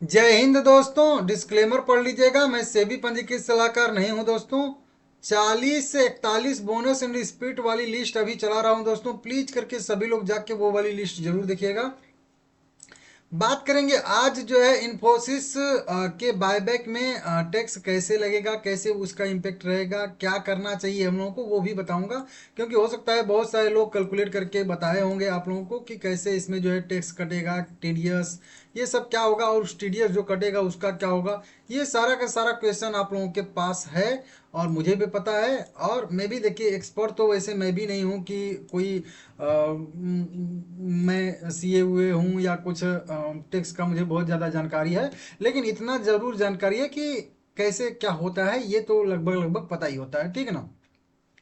जय हिंद दोस्तों। डिस्क्लेमर पढ़ लीजिएगा, मैं सेबी पंजीकृत सलाहकार नहीं हूं दोस्तों। 40 से 41 बोनस एंड स्पिरिट वाली लिस्ट अभी चला रहा हूं दोस्तों। प्लीज करके सभी लोग जाके वो वाली लिस्ट जरूर देखिएगा। बात करेंगे आज जो है इन्फोसिस के बायबैक में टैक्स कैसे लगेगा, कैसे उसका इम्पेक्ट रहेगा, क्या करना चाहिए हम लोगों को, वो भी बताऊंगा। क्योंकि हो सकता है बहुत सारे लोग कैलकुलेट करके बताए होंगे आप लोगों को कि कैसे इसमें जो है टैक्स कटेगा, टीडीएस ये सब क्या होगा, और उस टीडीएस जो कटेगा उसका क्या होगा। ये सारा का सारा क्वेश्चन आप लोगों के पास है और मुझे भी पता है। और मैं भी देखिए एक्सपर्ट तो वैसे मैं भी नहीं हूँ कि कोई मैं सीए हुए हूँ या कुछ टैक्स का मुझे बहुत ज़्यादा जानकारी है। लेकिन इतना ज़रूर जानकारी है कि कैसे क्या होता है ये तो लगभग लगभग पता ही होता है, ठीक है ना।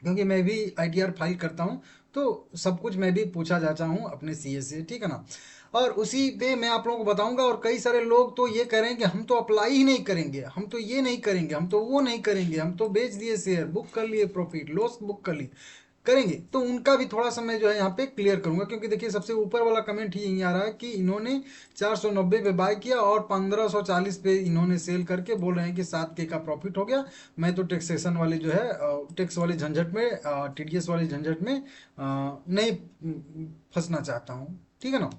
क्योंकि मैं भी आईटीआर फाइल करता हूँ, तो सब कुछ मैं भी पूछा जाता हूँ अपने सीए से, ठीक है ना। और उसी पे मैं आप लोगों को बताऊंगा। और कई सारे लोग तो ये कह रहे हैं कि हम तो अप्लाई ही नहीं करेंगे, हम तो ये नहीं करेंगे, हम तो वो नहीं करेंगे, हम तो बेच दिए शेयर, बुक कर लिए, प्रॉफिट लॉस बुक कर लिए, करेंगे। तो उनका भी थोड़ा सा मैं जो है यहाँ पे क्लियर करूंगा। क्योंकि देखिए सबसे ऊपर वाला कमेंट ही यही आ रहा है कि इन्होंने 490 पे बाय किया और 1540 पे इन्होंने सेल करके बोल रहे हैं कि 7K का प्रॉफिट हो गया। मैं तो टैक्सेशन वाले जो है टैक्स वाले झंझट में, टीडीएस वाले झंझट में नहीं फंसना चाहता हूँ, ठीक है ना।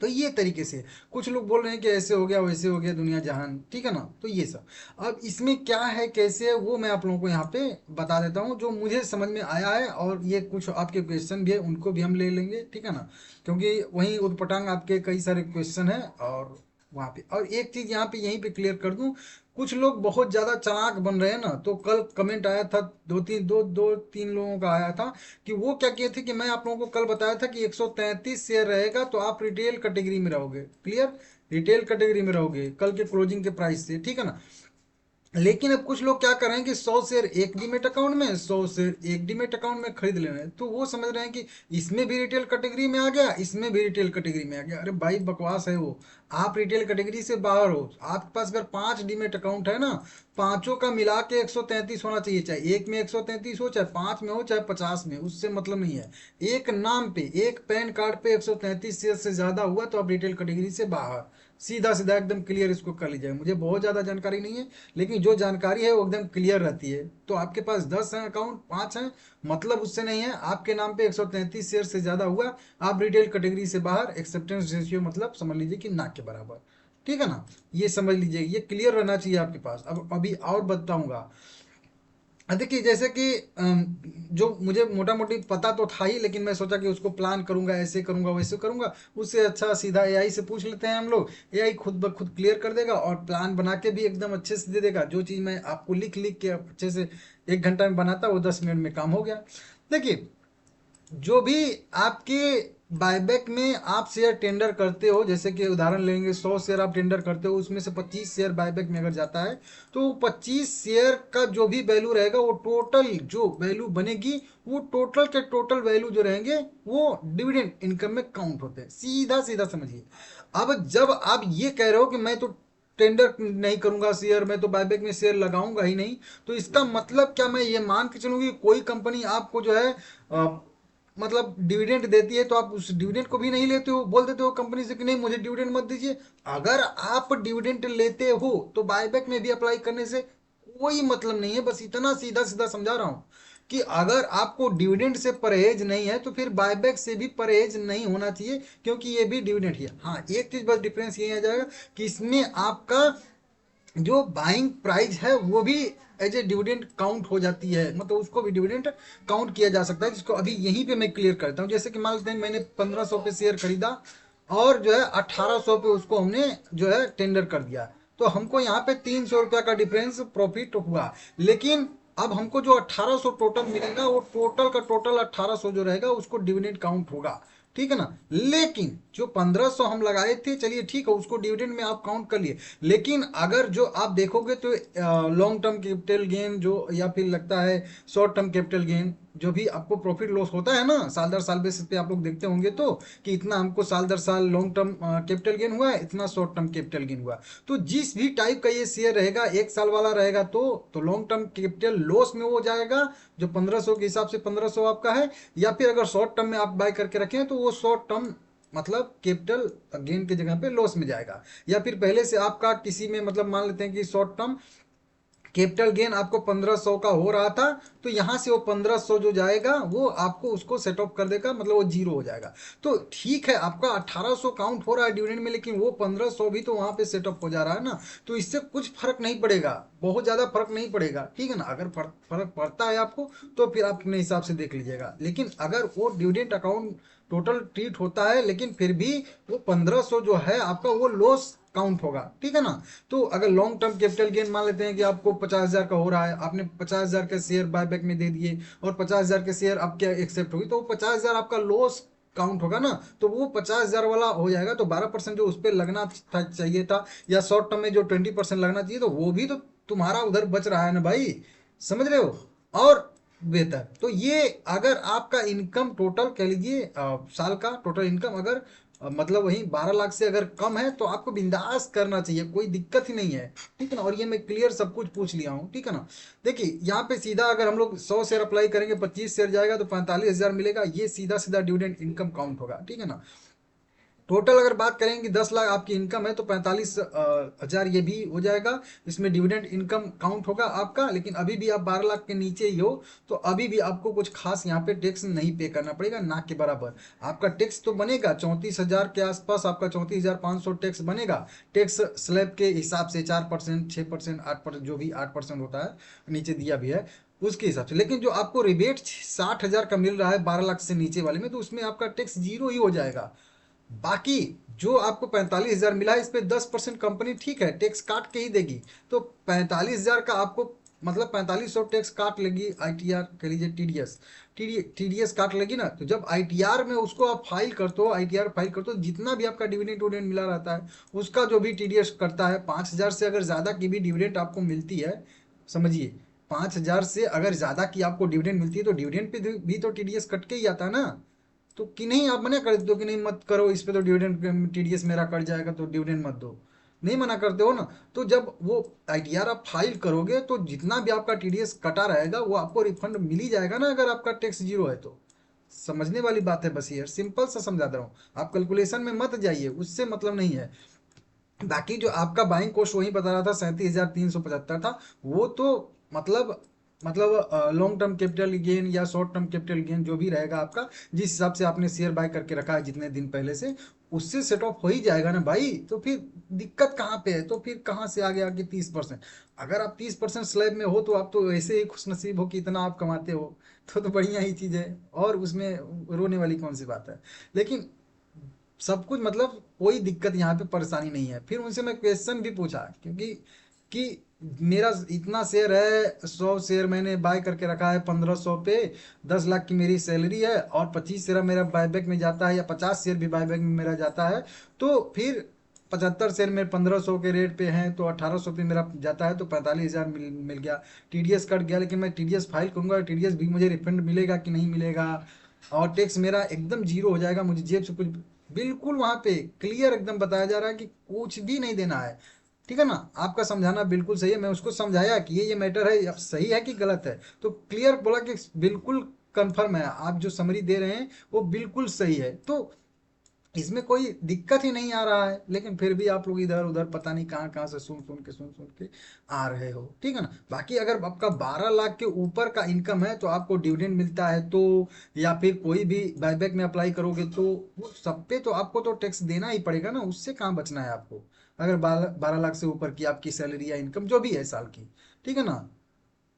तो ये तरीके से कुछ लोग बोल रहे हैं कि ऐसे हो गया वैसे हो गया दुनिया जहान, ठीक है ना। तो ये सब अब इसमें क्या है कैसे है वो मैं आप लोगों को यहाँ पे बता देता हूँ जो मुझे समझ में आया है। और ये कुछ आपके क्वेश्चन भी है उनको भी हम ले लेंगे, ठीक है ना। क्योंकि वहीं उटपटांग आपके कई सारे क्वेश्चन है। और वहाँ पे और एक चीज यहाँ पे यहीं पे क्लियर कर दूं, कुछ लोग बहुत ज्यादा चालाक बन रहे हैं ना। तो कल कमेंट आया था, दो तीन लोगों का आया था कि वो क्या किए थे कि मैं आप लोगों को कल बताया था कि 133 शेयर रहेगा तो आप रिटेल कैटेगरी में रहोगे, क्लियर, रिटेल कैटेगरी में रहोगे कल के क्लोजिंग के प्राइस से, ठीक है ना। लेकिन अब कुछ लोग क्या कर रहे हैं कि 100 शेयर एक डीमेट अकाउंट में, 100 शेयर एक डीमेट अकाउंट में खरीद ले रहे हैं। तो वो समझ रहे हैं कि इसमें भी रिटेल कैटेगरी में आ गया, इसमें भी रिटेल कैटेगरी में आ गया। अरे भाई बकवास है वो। आप रिटेल कैटेगरी से बाहर हो। आपके पास अगर 5 डीमेट अकाउंट है ना, पांचों का मिला के 133 होना चाहिए। चाहे एक में 133 हो, चाहे 5 में हो, चाहे 50 में, उससे मतलब नहीं है। एक नाम पे, एक पैन कार्ड पे 133 शेयर से ज्यादा हुआ तो आप रिटेल कैटेगरी से बाहर। सीधा सीधा एकदम क्लियर इसको कर लीजिए। मुझे बहुत ज़्यादा जानकारी नहीं है, लेकिन जो जानकारी है वो एकदम क्लियर रहती है। तो आपके पास 10 हैं अकाउंट, 5 हैं, मतलब उससे नहीं है। आपके नाम पे 133 शेयर से ज़्यादा हुआ, आप रिटेल कैटेगरी से बाहर। एक्सेप्टेंस रेशियो मतलब समझ लीजिए कि ना के बराबर, ठीक है ना। ये समझ लीजिए, ये क्लियर रहना चाहिए आपके पास। अब अभी और बताऊंगा। देखिए जैसे कि जो मुझे मोटा मोटी पता तो था ही, लेकिन मैं सोचा कि उसको प्लान करूंगा, ऐसे करूंगा वैसे करूंगा। उससे अच्छा सीधा एआई से पूछ लेते हैं हम लोग। एआई खुद ब खुद क्लियर कर देगा और प्लान बना के भी एकदम अच्छे से दे देगा। जो चीज़ मैं आपको लिख लिख के अच्छे से 1 घंटा में बनाता वो 10 मिनट में काम हो गया। देखिए जो भी आपके बायबैक में आप शेयर टेंडर करते हो, जैसे कि उदाहरण लेंगे 100 शेयर आप टेंडर करते हो, उसमें से 25 शेयर बायबैक में अगर जाता है तो 25 शेयर का जो भी वैल्यू रहेगा वो टोटल जो वैल्यू बनेगी वो टोटल के टोटल वैल्यू जो रहेंगे वो डिविडेंड इनकम में काउंट होते हैं। सीधा सीधा समझिए। अब जब आप ये कह रहे हो कि मैं तो टेंडर नहीं करूंगा शेयर, मैं तो बायबैक में शेयर लगाऊंगा ही नहीं, तो इसका मतलब क्या मैं ये मान के चलूंगी कोई कंपनी आपको जो है मतलब डिविडेंड देती है तो आप उस डिविडेंड को भी नहीं लेते हो, बोल देते हो कंपनी से कि नहीं मुझे डिविडेंड मत दीजिए। अगर आप डिविडेंड लेते हो तो बायबैक में भी अप्लाई करने से कोई मतलब नहीं है। बस इतना सीधा सीधा समझा रहा हूं कि अगर आपको डिविडेंड से परहेज नहीं है तो फिर बायबैक से भी परहेज नहीं होना चाहिए, क्योंकि ये भी डिविडेंड ही है। हाँ एक चीज बस डिफरेंस ये आ जाएगा कि इसमें आपका जो बाइंग प्राइस है वो भी एज ए डिविडेंड काउंट हो जाती है, मतलब उसको भी डिविडेंड काउंट किया जा सकता है, जिसको अभी यहीं पे मैं क्लियर करता हूँ। जैसे कि मान लेते हैं मैंने 1500 पे शेयर खरीदा और जो है 1800 पे उसको हमने जो है टेंडर कर दिया, तो हमको यहाँ पे 300 रुपया का डिफरेंस प्रॉफिट हुआ। लेकिन अब हमको जो 1800 टोटल मिलेगा वो टोटल का टोटल 1800 जो रहेगा उसको डिविडेंड काउंट होगा, ठीक है ना। लेकिन जो 1500 हम लगाए थे, चलिए ठीक है, उसको डिविडेंड में आप काउंट कर लिए। लेकिन अगर जो आप देखोगे तो लॉन्ग टर्म कैपिटल गेन जो, या फिर लगता है शॉर्ट टर्म कैपिटल गेन, जो भी आपको प्रॉफिट लॉस होता है ना साल दर साल बेसिस पे आप लोग देखते होंगे तो कि इतना हमको साल दर साल लॉन्ग टर्म कैपिटल गेन हुआ है, इतना शॉर्ट टर्म कैपिटल गेन हुआ। तो जिस भी टाइप का ये शेयर रहेगा, 1 साल वाला रहेगा तो लॉन्ग टर्म कैपिटल लॉस में वो जाएगा, जो 1500 के हिसाब से 1500 आपका है। या फिर अगर शॉर्ट टर्म में आप बाय करके रखें तो वो शॉर्ट टर्म मतलब कैपिटल गेन की जगह पे लॉस में जाएगा। या फिर पहले से आपका किसी में मतलब मान लेते हैं कि शॉर्ट टर्म कैपिटल गेन आपको 1500 का हो रहा था, तो यहाँ से वो 1500 जो जाएगा वो आपको उसको सेट ऑफ कर देगा, मतलब वो जीरो हो जाएगा। तो ठीक है, आपका 1800 काउंट हो रहा है डिविडेंड में, लेकिन वो 1500 भी तो वहाँ पे सेट ऑफ हो जा रहा है ना। तो इससे कुछ फर्क नहीं पड़ेगा, बहुत ज़्यादा फर्क नहीं पड़ेगा, ठीक है ना। अगर फर्क पड़ता है आपको तो फिर आप अपने हिसाब से देख लीजिएगा। लेकिन अगर वो डिविडेंड अकाउंट टोटल ट्रीट होता है, लेकिन फिर भी वो 1500 जो है आपका वो लॉस काउंट होगा, ठीक है ना। तो अगर लॉन्ग टर्म कैपिटल गेन मान लेते हैं कि आपको 50,000 का हो रहा है, आपने 50,000 के शेयर बायबैक में दे दिए और 50,000 के शेयर आपके एक्सेप्ट होगी, तो वो 50,000 आपका लॉस काउंट होगा ना। तो वो 50,000 वाला हो जाएगा, तो 12% जो उस पर लगना चाहिए था, या शॉर्ट टर्म में जो 20% लगना चाहिए, तो वो भी तो तुम्हारा उधर बच रहा है ना भाई, समझ रहे हो। और बेहतर तो ये, अगर आपका इनकम टोटल कह लीजिए साल का टोटल इनकम अगर मतलब वही 12 लाख से अगर कम है, तो आपको बिंदास करना चाहिए, कोई दिक्कत ही नहीं है, ठीक है ना। और ये मैं क्लियर सब कुछ पूछ लिया हूँ, ठीक है ना। देखिए यहाँ पे सीधा अगर हम लोग 100 शेयर अप्लाई करेंगे, 25 शेयर जाएगा तो 45,000 मिलेगा, ये सीधा सीधा डिविडेंड इनकम काउंट होगा, ठीक है ना। टोटल अगर बात करें कि 10 लाख आपकी इनकम है, तो 45,000 ये भी हो जाएगा, इसमें डिविडेंड इनकम काउंट होगा आपका। लेकिन अभी भी आप 12 लाख के नीचे ही हो, तो अभी भी आपको कुछ खास यहाँ पे टैक्स नहीं पे करना पड़ेगा, ना के बराबर। आपका टैक्स तो बनेगा 34,000 के आसपास, आपका 34,500 टैक्स बनेगा। टैक्स स्लैब के हिसाब से 4%, 6%, 8%, जो भी 8% होता है, नीचे दिया भी है उसके हिसाब से। लेकिन जो आपको रिबेट 60,000 का मिल रहा है 12 लाख से नीचे वाले में, तो उसमें आपका टैक्स जीरो ही हो जाएगा। बाकी जो आपको 45,000 मिला है, इस पे 10% कंपनी ठीक है टैक्स काट के ही देगी। तो 45,000 का आपको मतलब 4500 टैक्स काट लेगी, आईटीआर कह लीजिए, टीडीएस टीडीएस काट लेगी ना। तो जब आईटीआर में उसको आप फाइल करते हो, आईटीआर फाइल करते हो, जितना भी आपका डिविडेंड डिविडेंड मिला रहता है, उसका जो भी टीडीएस करता है, 5,000 से अगर ज़्यादा की भी डिविडेंड आपको मिलती है, समझिए 5,000 से अगर ज़्यादा की आपको डिविडेंड मिलती है, तो डिविडेंड पे भी तो टीडीएस कट के ही आता है ना। तो कि नहीं, आप मना कर देते हो कि नहीं मत करो, इस पे तो डिविडेंड टीडीएस मेरा कट जाएगा, तो डिविडेंड मत दो, नहीं मना करते हो ना। तो जब वो आईटीआर आप फाइल करोगे, तो जितना भी आपका टीडीएस कटा रहेगा वो आपको रिफंड मिल ही जाएगा ना, अगर आपका टैक्स जीरो है तो। समझने वाली बात है, बस ये सिंपल सा समझा दे रहा हूँ, आप कैलकुलेशन में मत जाइए, उससे मतलब नहीं है। बाकी जो आपका बाइंग कॉस्ट वही बता रहा था 37,375 था, वो तो मतलब लॉन्ग टर्म कैपिटल गेन या शॉर्ट टर्म कैपिटल गेन जो भी रहेगा आपका, जिस हिसाब से आपने शेयर बाय करके रखा है जितने दिन पहले से, उससे सेट ऑफ हो ही जाएगा ना भाई। तो फिर दिक्कत कहाँ पे है, तो फिर कहाँ से आगे आगे 30%। अगर आप 30% स्लैब में हो, तो आप तो ऐसे ही खुशनसीब हो कि इतना आप कमाते हो, तो बढ़िया ही चीज़ है, और उसमें रोने वाली कौन सी बात है। लेकिन सब कुछ मतलब कोई दिक्कत यहाँ पे परेशानी नहीं है। फिर उनसे मैं क्वेश्चन भी पूछा, क्योंकि कि मेरा इतना शेयर है, 100 शेयर मैंने बाय करके रखा है 1500 पे, 10 लाख की मेरी सैलरी है, और 25 शेयर मेरा बायबैक में जाता है, या 50 शेयर भी बायबैक में मेरा जाता है, तो फिर 75 शेयर में 1500 के रेट पे हैं, तो 1800 पे मेरा जाता है, तो 45,000 मिल गया। टीडीएस कट गया, लेकिन मैं टीडीएस फाइल करूंगा, टीडीएस भी मुझे रिफंड मिलेगा कि नहीं मिलेगा, और टैक्स मेरा एकदम जीरो हो जाएगा, मुझे जेब से कुछ, बिल्कुल वहां पे क्लियर एकदम बताया जा रहा है कि कुछ भी नहीं देना है, ठीक है ना। आपका समझाना बिल्कुल सही है, मैं उसको समझाया कि ये मैटर है, अब सही है कि गलत है, तो क्लियर बोला कि बिल्कुल कंफर्म है, आप जो समरी दे रहे हैं वो बिल्कुल सही है, तो इसमें कोई दिक्कत ही नहीं आ रहा है। लेकिन फिर भी आप लोग इधर उधर पता नहीं कहाँ कहाँ से सुन सुन के आ रहे हो, ठीक है ना। बाकी अगर आपका 12 लाख के ऊपर का इनकम है, तो आपको डिविडेंड मिलता है, तो या फिर कोई भी बायबैक में अप्लाई करोगे, तो वो सब पे तो आपको तो टैक्स देना ही पड़ेगा ना, उससे कहाँ बचना है आपको। अगर 12 लाख से ऊपर की आपकी सैलरी या इनकम जो भी है साल की, ठीक है ना।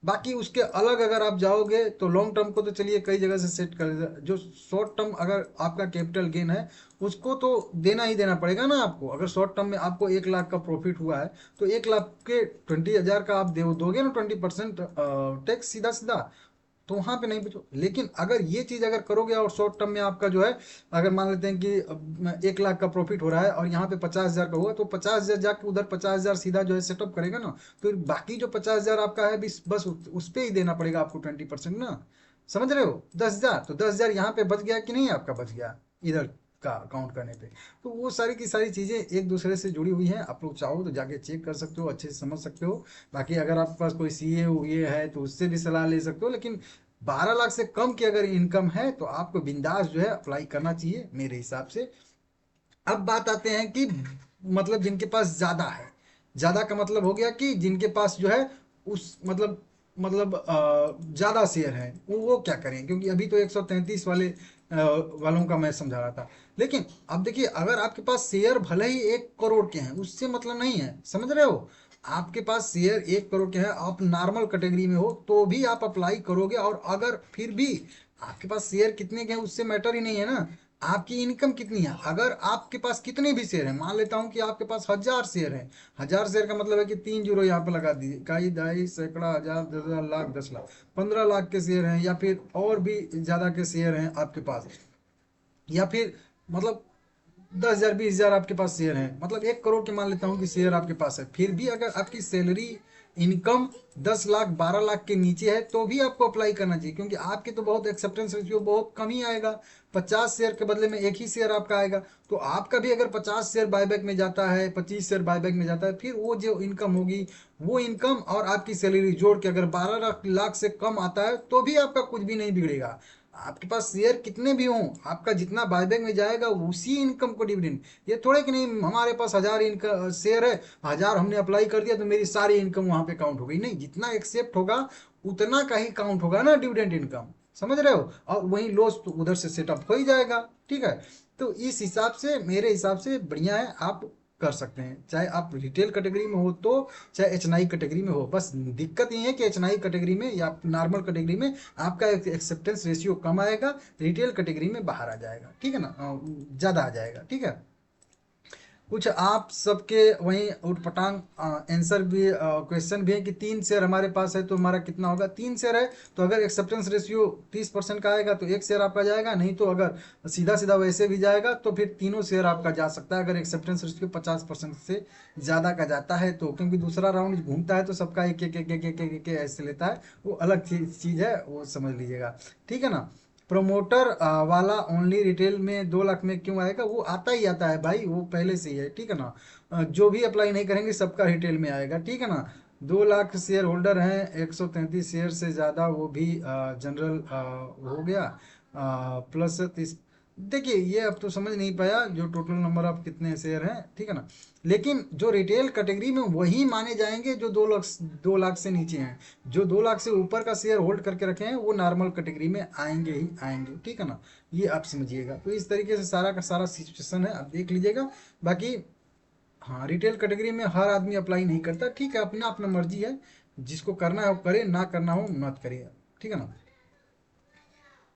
बाकी उसके अलग अगर आप जाओगे, तो लॉन्ग टर्म को तो चलिए कई जगह से सेट कर, जो शॉर्ट टर्म अगर आपका कैपिटल गेन है, उसको तो देना ही देना पड़ेगा ना आपको। अगर शॉर्ट टर्म में आपको 1 लाख का प्रॉफिट हुआ है, तो 1 लाख के 20,000 का आप दोगे ना 20% टैक्स, सीधा सीधा। तो वहां पे नहीं बचो। लेकिन अगर ये चीज अगर करोगे, और शॉर्ट टर्म में आपका जो है, अगर मान लेते हैं कि 1 लाख का प्रॉफिट हो रहा है, और यहाँ पे 50,000 का हुआ, तो 50,000 जाके उधर 50,000 सीधा जो है सेटअप करेगा ना। तो बाकी जो 50,000 आपका है, बस उस पे ही देना पड़ेगा आपको 20% ना। समझ रहे हो, 10,000 तो 10,000 यहाँ पे बच गया कि नहीं, आपका बच गया इधर का काउंट करने पे। तो वो सारी की सारी चीज़ें एक दूसरे से जुड़ी हुई हैं, आप लोग चाहो तो जाके चेक कर सकते हो, अच्छे से समझ सकते हो। बाकी अगर आपके पास कोई सीए हुए है, तो उससे भी सलाह ले सकते हो। लेकिन 12 लाख से कम की अगर इनकम है, तो आपको बिंदास जो है अप्लाई करना चाहिए मेरे हिसाब से। अब बात आते हैं कि मतलब जिनके पास ज़्यादा है, ज़्यादा का मतलब हो गया कि जिनके पास जो है उस मतलब ज़्यादा शेयर है, वो क्या करें, क्योंकि अभी तो 133 वालों का मैं समझा रहा था। लेकिन अब देखिए, अगर आपके पास शेयर भले ही 1 करोड़ के हैं, उससे मतलब नहीं है, समझ रहे हो। आपके पास शेयर 1 करोड़ के हैं, आप नॉर्मल कैटेगरी में हो तो भी आप अप्लाई करोगे, और अगर फिर भी आपके पास शेयर कितने के हैं उससे मैटर ही नहीं है ना, आपकी इनकम कितनी है। अगर आपके पास कितने भी शेयर हैं, मान लेता हूं कि आपके पास 1000 शेयर हैं, 1000 शेयर का मतलब है कि 3 जीरो यहाँ पे लगा दीजिए, इकाई दहाई सैकड़ा हजार 10,000 लाख 10 लाख 15 लाख के शेयर हैं, या फिर और भी ज्यादा के शेयर हैं आपके पास, या फिर मतलब 10,000 20,000 आपके पास शेयर हैं, मतलब 1 करोड़ के मान लेता हूँ कि शेयर आपके पास है, फिर भी अगर आपकी सैलरी इनकम 10 लाख 12 लाख के नीचे है तो भी आपको अप्लाई करना चाहिए, क्योंकि आपके तो बहुत एक्सेप्टेंस रेशियो बहुत कम ही आएगा। 50 शेयर के बदले में एक ही शेयर आपका आएगा, तो आपका भी अगर 50 शेयर बायबैक में जाता है, 25 शेयर बायबैक में जाता है, फिर वो जो इनकम होगी, वो इनकम और आपकी सैलरी जोड़ के अगर 12 लाख से कम आता है तो भी आपका कुछ भी नहीं बिगड़ेगा। आपके पास शेयर कितने भी हों, आपका जितना बायबैक में जाएगा उसी इनकम को डिविडेंड। ये थोड़े कि नहीं हमारे पास 1000 इनकम शेयर है, 1000 हमने अप्लाई कर दिया तो मेरी सारी इनकम वहां पे काउंट हो गई, नहीं, जितना एक्सेप्ट होगा उतना का ही काउंट होगा ना डिविडेंड इनकम, समझ रहे हो। और वही लॉस तो उधर से सेटअप हो ही जाएगा, ठीक है। तो इस हिसाब से, मेरे हिसाब से बढ़िया है, आप कर सकते हैं, चाहे आप रिटेल कैटेगरी में हो तो, चाहे एचएनआई कैटेगरी में हो। बस दिक्कत ये है कि एचएनआई कैटेगरी में या नॉर्मल कैटेगरी में आपका एक्सेप्टेंस रेशियो कम आएगा, रिटेल कैटेगरी में बाहर आ जाएगा, ठीक है ना, ज़्यादा आ जाएगा, ठीक है। कुछ आप सबके वहीं उटपटांग आंसर भी, क्वेश्चन भी है कि 3 शेयर हमारे पास है तो हमारा कितना होगा। 3 शेयर है तो अगर एक्सेप्टेंस रेशियो 30% का आएगा तो 1 शेयर आपका जाएगा, नहीं तो अगर सीधा सीधा वैसे भी जाएगा तो फिर तीनों शेयर आपका जा सकता है, अगर एक्सेप्टेंस रेशियो 50% से ज़्यादा का जाता है तो, क्योंकि दूसरा राउंड घूमता है तो सबका एक एक एक एक एक एक एक ऐसे लेता है, वो अलग चीज़ है, वो समझ लीजिएगा, ठीक है ना। प्रोमोटर वाला ओनली रिटेल में 2 लाख में क्यों आएगा, वो आता ही आता है भाई, वो पहले से ही है, ठीक है ना। जो भी अप्लाई नहीं करेंगे सबका रिटेल में आएगा, ठीक है ना। 2 लाख शेयर होल्डर हैं, 133 शेयर से ज़्यादा वो भी जनरल हो गया, प्लस 30। देखिए ये अब तो समझ नहीं पाया जो टोटल नंबर ऑफ कितने शेयर हैं, ठीक है ना। लेकिन जो रिटेल कैटेगरी में वही माने जाएंगे जो 2 लाख से नीचे हैं, जो 2 लाख से ऊपर का शेयर होल्ड करके रखे हैं वो नॉर्मल कैटेगरी में आएंगे ही आएंगे, ठीक है ना। ये आप समझिएगा, तो इस तरीके से सारा का सारा सिचुएशन है, आप देख लीजिएगा। बाकी हाँ, रिटेल कैटेगरी में हर आदमी अप्लाई नहीं करता, ठीक है, अपना अपना मर्जी है, जिसको करना है वो करे, ना करना हो मत करिए, ठीक है ना।